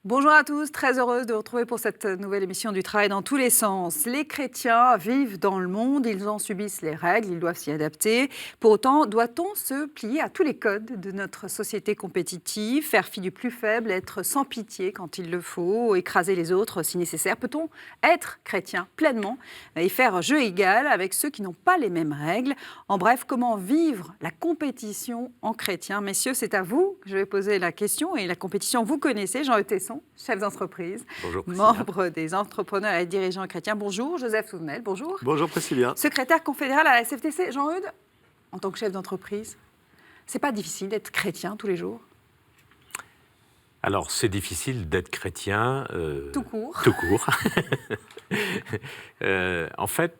Bonjour à tous, très heureuse de vous retrouver pour cette nouvelle émission du Travail dans tous les sens. Les chrétiens vivent dans le monde, ils en subissent les règles, ils doivent s'y adapter. Pour autant, doit-on se plier à tous les codes de notre société compétitive, faire fi du plus faible, être sans pitié quand il le faut, écraser les autres si nécessaire? Peut-on être chrétien pleinement et faire jeu égal avec ceux qui n'ont pas les mêmes règles? En bref, comment vivre la compétition en chrétien? Messieurs, c'est à vous que je vais poser la question, et la compétition, vous connaissez, Jean-Eudes Tesson, chef d'entreprise, membre des entrepreneurs et dirigeants chrétiens. Bonjour, Joseph Souvenel, bonjour. Bonjour Priscilla. Secrétaire confédéral à la CFTC. Jean-Eudes, en tant que chef d'entreprise, c'est pas difficile d'être chrétien tous les jours? Alors, c'est difficile d'être chrétien... tout court. Tout court. En fait,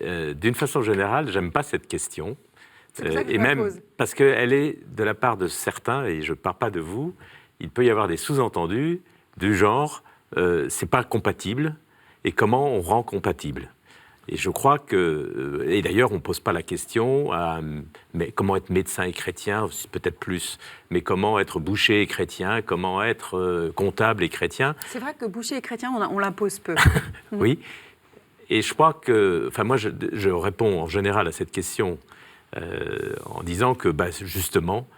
d'une façon générale, j'aime pas cette question. C'est pour ça que je et la même pose. parce qu'elle est de la part de certains, et je ne parle pas de vous, il peut y avoir des sous-entendus du genre c'est pas compatible, et comment on rend compatible. Et je crois que, et d'ailleurs on ne pose pas la question, mais comment être médecin et chrétien, peut-être plus, mais comment être boucher et chrétien, comment être comptable et chrétien. C'est vrai que boucher et chrétien, on l'impose peu. Oui, et je crois que, enfin moi je réponds en général à cette question en disant que justement,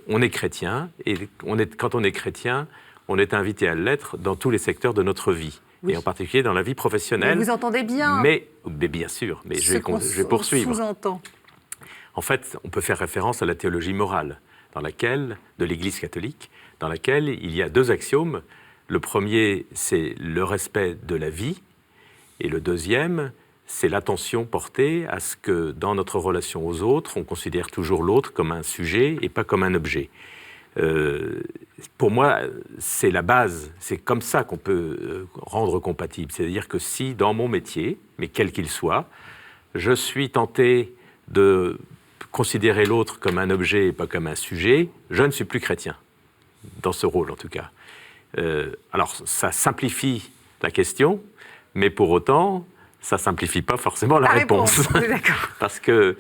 on est chrétien, et quand on est chrétien, on est invité à l'être dans tous les secteurs de notre vie, oui. Et en particulier dans la vie professionnelle. Mais vous entendez bien. Mais bien sûr, mais je vais poursuivre. Sous-entend. En fait, on peut faire référence à la théologie morale de l'Église catholique, dans laquelle il y a deux axiomes. Le premier, c'est le respect de la vie, et le deuxième, c'est l'attention portée à ce que, dans notre relation aux autres, on considère toujours l'autre comme un sujet et pas comme un objet. Pour moi, c'est la base, c'est comme ça qu'on peut rendre compatible. C'est-à-dire que si, dans mon métier, mais quel qu'il soit, je suis tenté de considérer l'autre comme un objet et pas comme un sujet, je ne suis plus chrétien, dans ce rôle en tout cas. Alors, ça simplifie la question, mais pour autant, ça ne simplifie pas forcément la réponse. Oui, d'accord. Parce que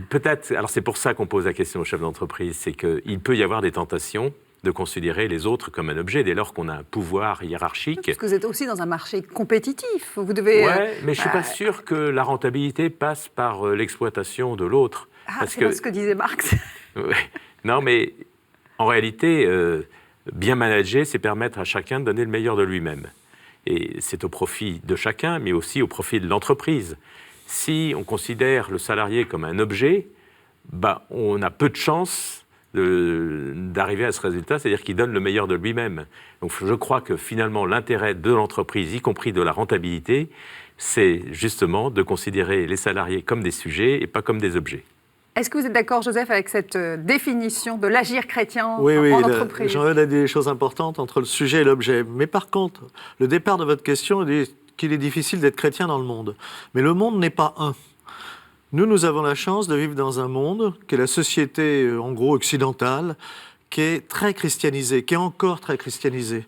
peut-être, alors c'est pour ça qu'on pose la question au chef d'entreprise, c'est qu'il peut y avoir des tentations de considérer les autres comme un objet dès lors qu'on a un pouvoir hiérarchique. Parce que vous êtes aussi dans un marché compétitif. Vous devez. Oui, mais je ne suis pas sûr que la rentabilité passe par l'exploitation de l'autre. C'est ce que disait Marx. Non, mais en réalité, bien manager, c'est permettre à chacun de donner le meilleur de lui-même. Et c'est au profit de chacun, mais aussi au profit de l'entreprise. Si on considère le salarié comme un objet, on a peu de chances d'arriver à ce résultat, c'est-à-dire qu'il donne le meilleur de lui-même. Donc je crois que finalement l'intérêt de l'entreprise, y compris de la rentabilité, c'est justement de considérer les salariés comme des sujets et pas comme des objets. Est-ce que vous êtes d'accord, Joseph, avec cette définition de l'agir chrétien en entreprise? Jean-Eudes a dit des choses importantes entre le sujet et l'objet. Mais par contre, le départ de votre question dit qu'il est difficile d'être chrétien dans le monde. Mais le monde n'est pas un. Nous avons la chance de vivre dans un monde qui est la société, en gros, occidentale, qui est très christianisée, qui est encore très christianisée.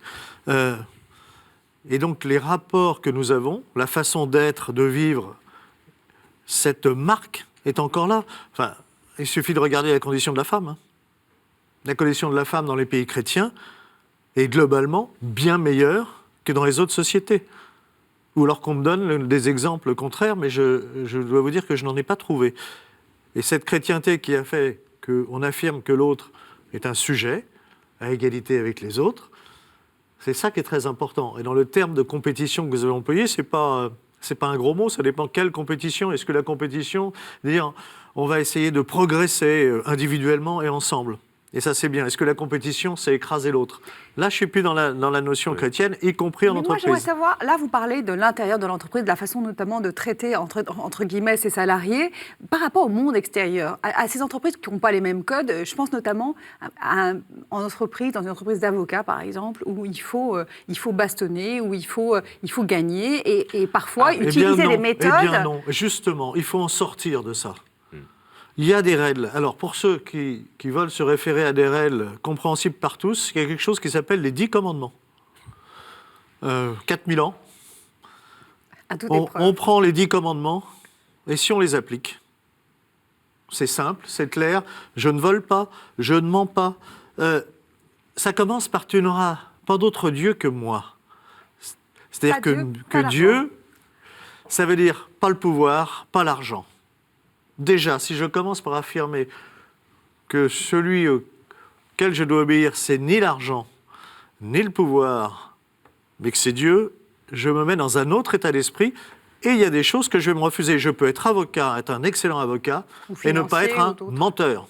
Et donc, les rapports que nous avons, la façon d'être, de vivre, cette marque est encore là. Enfin, il suffit de regarder la condition de la femme. La condition de la femme dans les pays chrétiens est globalement bien meilleure que dans les autres sociétés. Ou alors qu'on me donne des exemples contraires, mais je dois vous dire que je n'en ai pas trouvé. Et cette chrétienté qui a fait qu'on affirme que l'autre est un sujet, à égalité avec les autres, c'est ça qui est très important. Et dans le terme de compétition que vous avez employé, c'est pas un gros mot, ça dépend quelle compétition. Est-ce que la compétition, dire on va essayer de progresser individuellement et ensemble? Et ça, c'est bien. Est-ce que la compétition, c'est écraser l'autre? Là, je ne suis plus dans la notion chrétienne, y compris en entreprise. Moi, j'aimerais savoir, là, vous parlez de l'intérieur de l'entreprise, de la façon notamment de traiter, entre guillemets, ses salariés, par rapport au monde extérieur, à ces entreprises qui n'ont pas les mêmes codes. Je pense notamment dans une entreprise d'avocats, par exemple, où il faut bastonner, où il faut gagner, et parfois utiliser des méthodes... Eh bien non, justement, il faut en sortir de ça. Il y a des règles. Alors, pour ceux qui veulent se référer à des règles compréhensibles par tous, il y a quelque chose qui s'appelle les 10 commandements. 4000 ans. On prend les 10 commandements, et si on les applique, c'est simple, c'est clair, je ne vole pas, je ne mens pas. Ça commence par « tu n'auras pas d'autre Dieu que moi. C'est-à-dire Pas Dieu, que pas Dieu, ça veut dire pas le pouvoir, pas l'argent. Déjà, si je commence par affirmer que celui auquel je dois obéir, c'est ni l'argent, ni le pouvoir, mais que c'est Dieu, je me mets dans un autre état d'esprit. Et il y a des choses que je vais me refuser. Je peux être avocat, être un excellent avocat, Ou et ne pas financier être un ou d'autres. menteur.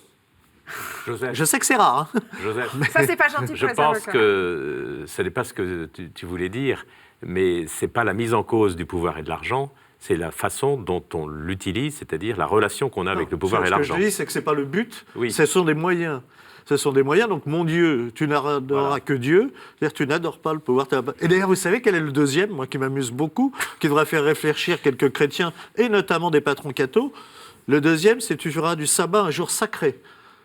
Joseph, Je sais que c'est rare, hein. Joseph, Ça, c'est pas gentil pour je les pense avocats. que ce n'est pas ce que tu voulais dire, mais ce n'est pas la mise en cause du pouvoir et de l'argent, c'est la façon dont on l'utilise, c'est-à-dire la relation qu'on a avec le pouvoir et Ce l'argent. que je dis, c'est que ce n'est pas le but, Oui. ce sont des moyens. Ce sont des moyens, donc mon Dieu, tu n'adoreras Voilà. que Dieu, c'est-à-dire tu n'adores pas le pouvoir. Et d'ailleurs, vous savez quel est le deuxième, moi qui m'amuse beaucoup, qui devrait faire réfléchir quelques chrétiens, et notamment des patrons cathos. Le deuxième, c'est tu feras du sabbat un jour sacré.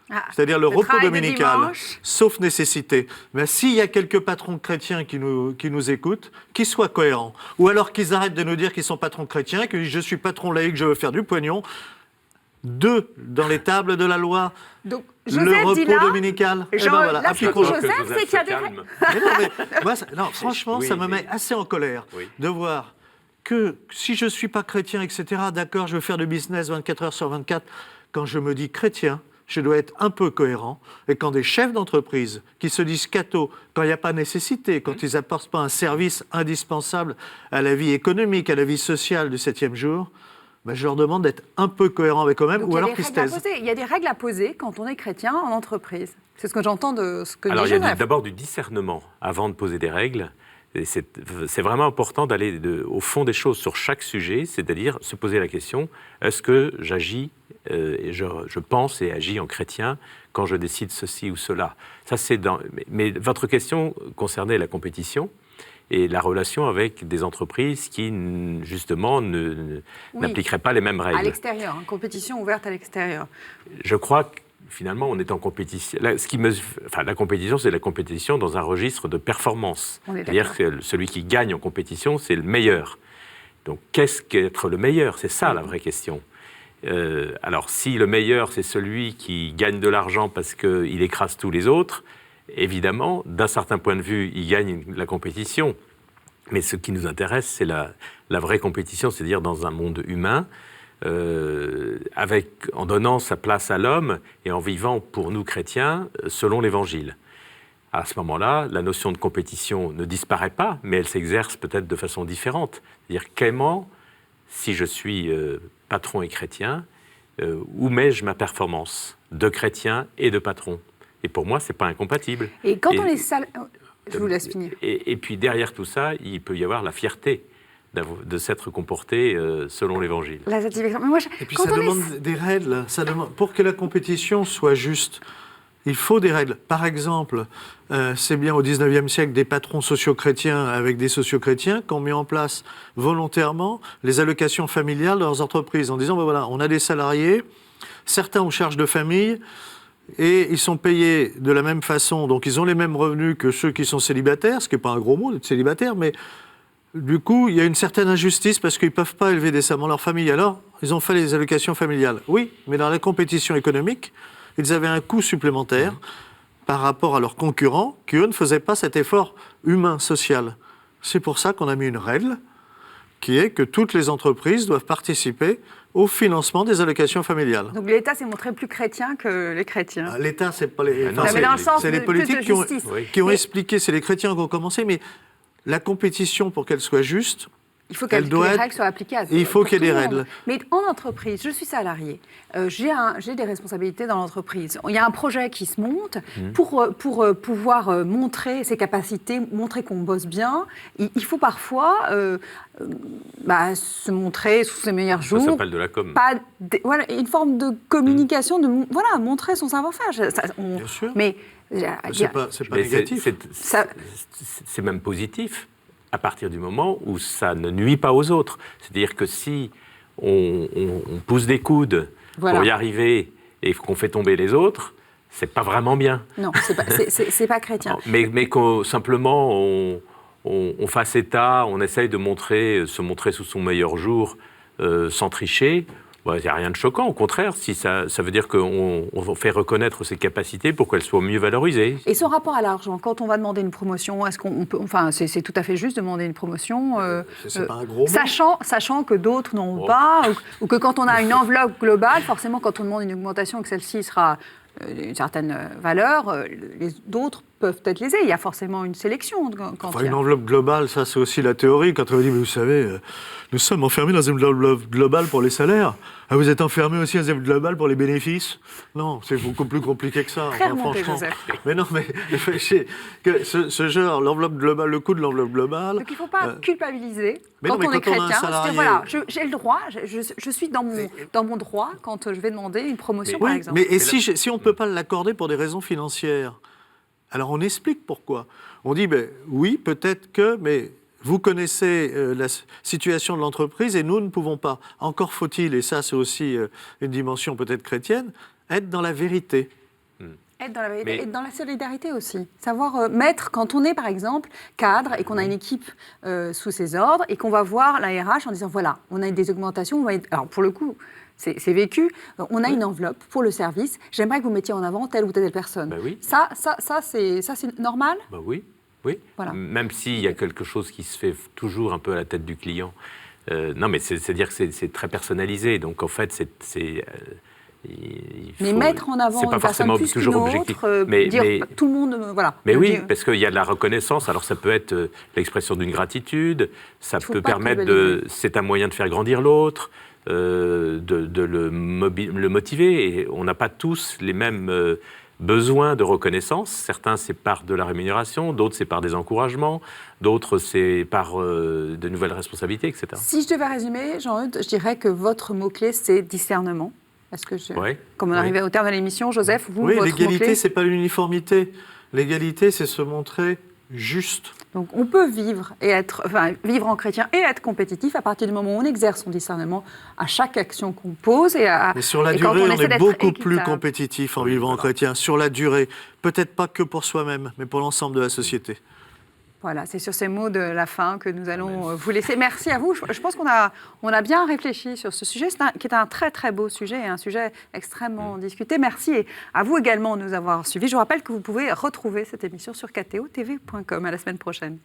Ah, C'est-à-dire le repos travail de dominical, dimanche. sauf nécessité. Mais s'il y a quelques patrons chrétiens qui nous écoutent, qu'ils soient cohérents. Ou alors qu'ils arrêtent de nous dire qu'ils sont patrons chrétiens, que je suis patron laïque, je veux faire du pognon. 2 dans les tables de la loi, Donc, le Joseph dit repos là, dominical. Eh Jean, ben voilà, là, ce que dit appliquons-le. Joseph, c'est qu'il y a des règles. Mais non, mais moi, non, franchement, Oui, ça me mais- met assez en colère Oui. de voir que si je ne suis pas chrétien, etc., d'accord, je veux faire du business 24 heures sur 24, quand je me dis chrétien, je dois être un peu cohérent. Et quand des chefs d'entreprise qui se disent cathos, quand il n'y a pas nécessité, quand ils n'apportent pas un service indispensable à la vie économique, à la vie sociale du 7e jour, ben, je leur demande d'être un peu cohérents avec eux-mêmes, Donc, ou il y a alors des qu'ils se règles à taisent. poser. Il y a des règles à poser quand on est chrétien en entreprise. C'est ce que j'entends de ce que Alors, dit il y a Joseph. d'abord du discernement avant de poser des règles. Et c'est vraiment important d'aller au fond des choses sur chaque sujet, c'est-à-dire se poser la question, est-ce que j'agis, et je pense et agis en chrétien quand je décide ceci ou cela. Ça, mais votre question concernait la compétition et la relation avec des entreprises qui, justement, Oui. n'appliqueraient pas les mêmes À règles. l'extérieur, hein, compétition ouverte à l'extérieur. Je crois que finalement, on est en compétition. La compétition, c'est la compétition dans un registre de performance. On est C'est-à-dire que celui qui gagne en compétition, c'est le meilleur. Donc, qu'est-ce qu'être le meilleur? C'est ça la vraie question. Alors, si le meilleur, c'est celui qui gagne de l'argent parce qu'il écrase tous les autres, évidemment, d'un certain point de vue, il gagne la compétition. Mais ce qui nous intéresse, c'est la vraie compétition, c'est-à-dire dans un monde humain, en donnant sa place à l'homme et en vivant pour nous chrétiens selon l'Évangile. À ce moment-là, la notion de compétition ne disparaît pas, mais elle s'exerce peut-être de façon différente. C'est-à-dire comment, si je suis patron et chrétien, où mets-je ma performance de chrétien et de patron? Et pour moi, ce n'est pas incompatible. Et quand Et- on est je vous laisse finir. Et puis derrière tout ça, il peut y avoir la fierté de s'être comporté selon l'Évangile. La satisfaction. Mais moi, Et puis quand ça on est- demande des règles. Pour que la compétition soit juste, il faut des règles. Par exemple, c'est bien au XIXe siècle des patrons socio-chrétiens avec des socio-chrétiens qui ont mis en place volontairement les allocations familiales dans leurs entreprises en disant, ben voilà, on a des salariés, certains ont charge de famille, et ils sont payés de la même façon, donc ils ont les mêmes revenus que ceux qui sont célibataires, ce qui n'est pas un gros mot d'être célibataire, mais du coup, il y a une certaine injustice parce qu'ils ne peuvent pas élever décemment leur famille. Alors, ils ont fait les allocations familiales. Oui, mais dans la compétition économique, ils avaient un coût supplémentaire par rapport à leurs concurrents qui, eux, ne faisaient pas cet effort humain, social. C'est pour ça qu'on a mis une règle qui est que toutes les entreprises doivent participer au financement des allocations familiales. Donc l'État s'est montré plus chrétien que les chrétiens. L'État, c'est pas les, Ah non, Non, mais dans le c'est- sens c'est les de plus de politiques justice. Oui. qui ont Mais expliqué, c'est les chrétiens qui ont commencé, mais la compétition, pour qu'elle soit juste, il faut elle que doit les être- règles soient appliquées à il faut pour qu'il y ait tout des le monde. règles. Mais en entreprise, je suis salarié, j'ai des responsabilités dans l'entreprise. Il y a un projet qui se monte pour pouvoir montrer ses capacités, montrer qu'on bosse bien. Il faut parfois se montrer sous ses meilleurs Ça jours. s'appelle de la com. Voilà, une forme de communication, montrer son savoir-faire. Bien sûr. Mais c'est pas Mais négatif. c'est même positif à partir du moment où ça ne nuit pas aux autres. C'est-à-dire que si on pousse des coudes Voilà. pour y arriver et qu'on fait tomber les autres, c'est pas vraiment bien. non, c'est pas chrétien. Mais qu'au simplement on fasse état, on essaye de se montrer sous son meilleur jour sans tricher. Il n'y a rien de choquant, au contraire, si ça veut dire qu'on fait reconnaître ses capacités pour qu'elles soient mieux valorisées. Et son rapport à l'argent, quand on va demander une promotion, est-ce qu'on peut, enfin, c'est tout à fait juste de demander une promotion, C'est pas un gros mot. sachant que d'autres n'ont pas, ou que quand on a une enveloppe globale, forcément, quand on demande une augmentation, que celle-ci sera d'une certaine valeur, les d'autres peuvent être lésés. Il y a forcément une sélection. Enfin, une enveloppe globale, ça c'est aussi la théorie. Quand on dit, mais vous savez, nous sommes enfermés dans une enveloppe globale pour les salaires. Ah, vous êtes enfermés aussi dans une enveloppe globale pour les bénéfices? Non, c'est beaucoup plus compliqué que ça. Très remonté, Joseph. Mais non, mais que ce genre, l'enveloppe globale, le coût de l'enveloppe globale. Donc il ne faut pas culpabiliser mais quand non, mais on est quand on a un chrétien. salarié- Voilà, j'ai le droit, je suis dans mon droit quand je vais demander une promotion, par Oui, exemple. mais si on ne peut pas l'accorder pour des raisons financières, alors on explique pourquoi. On dit, oui, peut-être que, mais vous connaissez la situation de l'entreprise et nous ne pouvons pas. Encore faut-il, et ça c'est aussi une dimension peut-être chrétienne, être dans la vérité. Être dans la vérité et dans la solidarité aussi. Savoir mettre, quand on est par exemple cadre et qu'on a une équipe sous ses ordres et qu'on va voir la RH en disant voilà, on a des augmentations, alors pour le coup, c'est vécu, on a une enveloppe pour le service, j'aimerais que vous mettiez en avant telle ou telle personne. Oui. Ça c'est normal. Oui. Voilà. Même s'il y a quelque chose qui se fait toujours un peu à la tête du client. Non, mais c'est-à-dire que c'est très personnalisé. Donc en fait, mais mettre en avant c'est pas une personne forcément plus qu'une toujours autre, objectif. dire tout le monde, voilà. Mais oui, parce qu'il y a de la reconnaissance. Alors ça peut être l'expression d'une gratitude, ça peut permettre c'est un moyen de faire grandir l'autre, de le motiver. Et on n'a pas tous les mêmes besoins de reconnaissance. Certains, c'est par de la rémunération, d'autres, c'est par des encouragements, d'autres, c'est par de nouvelles responsabilités, etc. Si je devais résumer, Jean-Eudes, je dirais que votre mot-clé, c'est discernement. Est-ce que comme on arrivait au terme de l'émission, Joseph, vous, votre mot-clé... Oui, l'égalité, c'est pas l'uniformité. L'égalité, c'est se montrer juste. Donc on peut vivre en chrétien et être compétitif à partir du moment où on exerce son discernement à chaque action qu'on pose. Mais sur la durée, on est beaucoup plus compétitif en vivant en chrétien. Sur la durée, peut-être pas que pour soi-même, mais pour l'ensemble de la société. Voilà, c'est sur ces mots de la fin que nous allons vous laisser. Merci à vous. Je pense qu'on a bien réfléchi sur ce sujet, qui est un très très beau sujet, un sujet extrêmement discuté. Merci et à vous également de nous avoir suivis. Je vous rappelle que vous pouvez retrouver cette émission sur kto-tv.com. À la semaine prochaine.